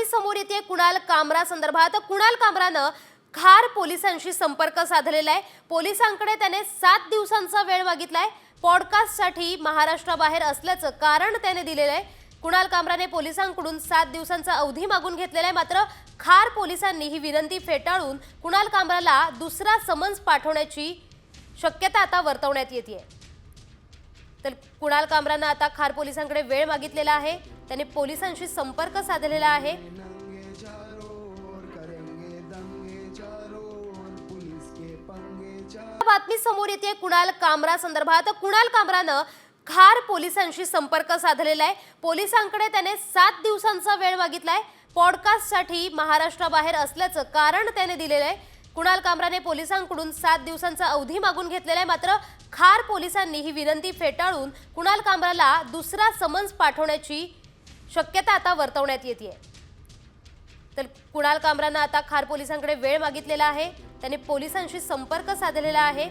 समोर येते कुणाल कामरा संदर्भात। कुणाल कामरानं खार पोलिसांशी संपर्क साधलेला आहे। पोलिसांकडे त्याने 7 दिवसांचा वेळ मागितलाय। पॉडकास्टसाठी महाराष्ट्राबाहेर असल्याचं कारण त्याने दिलेलं आहे। कुणाल कामराने पोलिसांकडून 7 दिवसांचा अवधी मागून घेतलेला आहे। मात्र खार पोलिसांनी ही विनंती फेटाळून कुणाल कामराला दुसरा समन्स पाठवण्याची शक्यता आता वर्तवण्यात येते। तर कुणाल कामरानं आता खार पोलिसांकडे वेळ मागितलेला आहे। त्याने पोलिसांशी संपर्क साधलेला आहे। बातमी समोर येते कुणाल कामरा संदर्भात। कुणाल कामरानं खार पोलिसांशी संपर्क साधलेला आहे। पोलिसांकडे त्याने 7 दिवसांचा वेळ मागितलाय। पॉडकास्टसाठी महाराष्ट्राबाहेर असल्याचं कारण त्याने दिलेलं आहे। कुणाल कामराने पोलिसांकडून 7 दिवसांचा अवधी मागून घेतलेला आहे। मात्र खार पोलिसांनी ही विनंती फेटाळून कुणाल कामराला दुसरा समन्स पाठवण्याची शक्यता आता वर्तवण्यात येते। तर कुणाल कामरानं आता खार पोलिसांकडे वेळ मागितलेला आहे। त्याने पोलिसांशी संपर्क साधलेला आहे।